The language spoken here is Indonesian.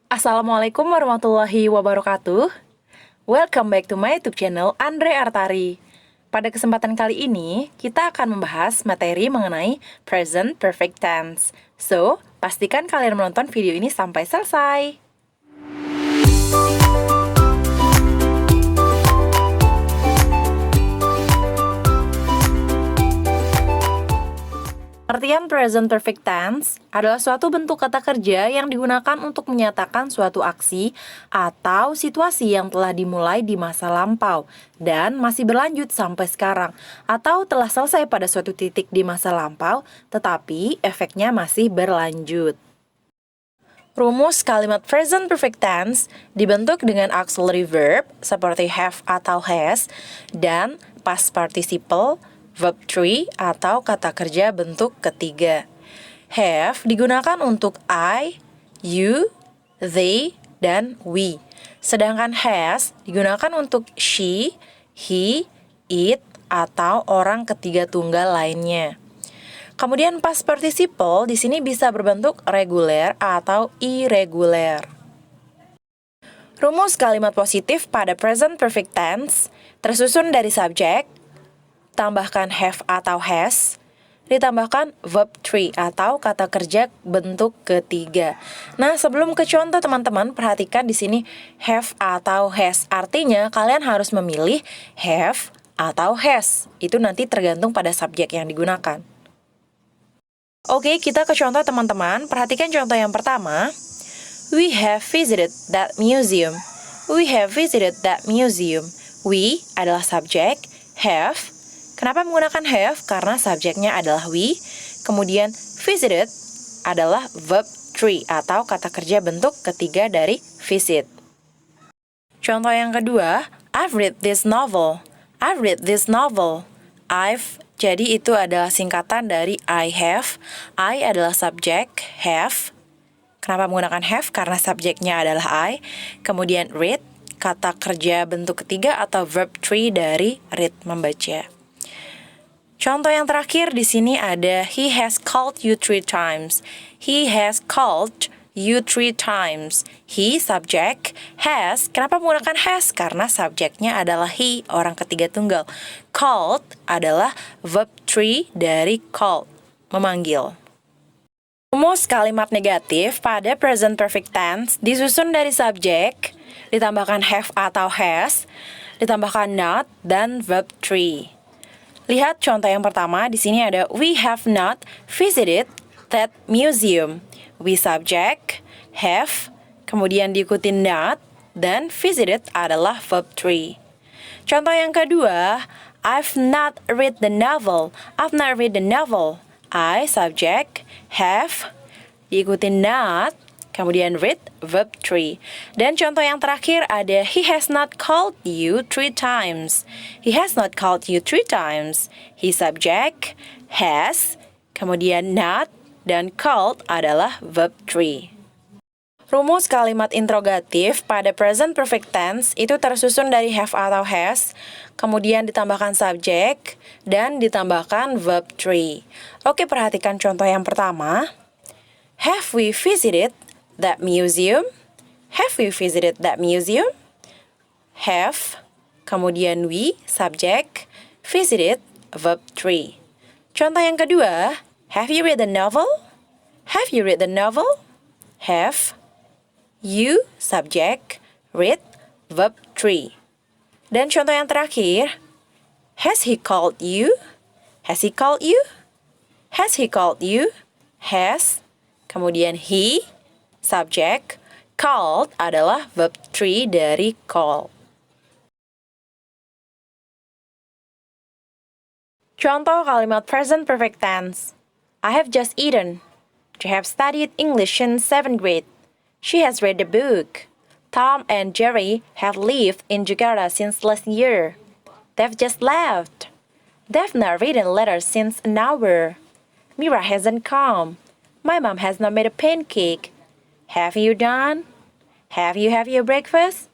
Assalamualaikum warahmatullahi wabarakatuh. Welcome back to my YouTube channel Andre Artari. Pada kesempatan kali ini, kita akan membahas materi mengenai present perfect tense. So, pastikan kalian menonton video ini sampai selesai. Artian present perfect tense adalah suatu bentuk kata kerja yang digunakan untuk menyatakan suatu aksi atau situasi yang telah dimulai di masa lampau dan masih berlanjut sampai sekarang, atau telah selesai pada suatu titik di masa lampau tetapi efeknya masih berlanjut. Rumus kalimat present perfect tense dibentuk dengan auxiliary verb seperti have atau has dan past participle, verb 3 atau kata kerja bentuk ketiga. Have digunakan untuk I, you, they, dan we. Sedangkan has digunakan untuk she, he, it, atau orang ketiga tunggal lainnya. Kemudian past participle di sini bisa berbentuk reguler atau irregular. Rumus kalimat positif pada present perfect tense tersusun dari subjek, tambahkan have atau has, ditambahkan verb 3 atau kata kerja bentuk ketiga. Nah, sebelum ke contoh teman-teman, perhatikan di sini have atau has. Artinya kalian harus memilih have atau has. Itu nanti tergantung pada subjek yang digunakan. Oke, kita ke contoh teman-teman. Perhatikan contoh yang pertama. We have visited that museum. We have visited that museum. We adalah subjek, have. Kenapa menggunakan have? Karena subjeknya adalah we. Kemudian visited adalah verb 3 atau kata kerja bentuk ketiga dari visit. Contoh yang kedua, I've read this novel. I've read this novel. I've, jadi itu adalah singkatan dari I have. I adalah subjek, have. Kenapa menggunakan have? Karena subjeknya adalah I. Kemudian read, kata kerja bentuk ketiga atau verb 3 dari read, membaca. Contoh yang terakhir di sini ada he has called you 3 times. He has called you 3 times. He subjek, has. Kenapa menggunakan has? Karena subjeknya adalah he, orang ketiga tunggal. Called adalah verb 3 dari called, memanggil. Rumus kalimat negatif pada present perfect tense disusun dari subjek, ditambahkan have atau has, ditambahkan not, dan verb 3. Lihat contoh yang pertama, di sini ada we have not visited that museum. We subject, have, kemudian diikuti not, dan visited adalah verb 3. Contoh yang kedua, I've not read the novel. I've not read the novel. I subject, have, diikuti not, kemudian read, verb 3. Dan contoh yang terakhir ada he has not called you 3 times. He has not called you 3 times. He subject, has, kemudian not, dan called adalah verb 3. Rumus kalimat interrogatif pada present perfect tense itu tersusun dari have atau has, kemudian ditambahkan subjek, dan ditambahkan verb 3. Oke, perhatikan contoh yang pertama. Have we visited that museum? Have we visited that museum? Have, kemudian we, subject, visited, verb 3. Contoh yang kedua, have you read the novel? Have you read the novel? Have, you, subject, read, verb 3. Dan contoh yang terakhir, has he called you? Has he called you? Has he called you? Has, kemudian he, subjek, called adalah verb 3 dari call. Contoh kalimat present perfect tense. I have just eaten. They have studied English in 7th grade. She has read the book. Tom and Jerry have lived in Jakarta since last year. They've just left. They've not written letters since an hour. Mira hasn't come. My mom has not made a pancake. Have you done? Have you had your breakfast?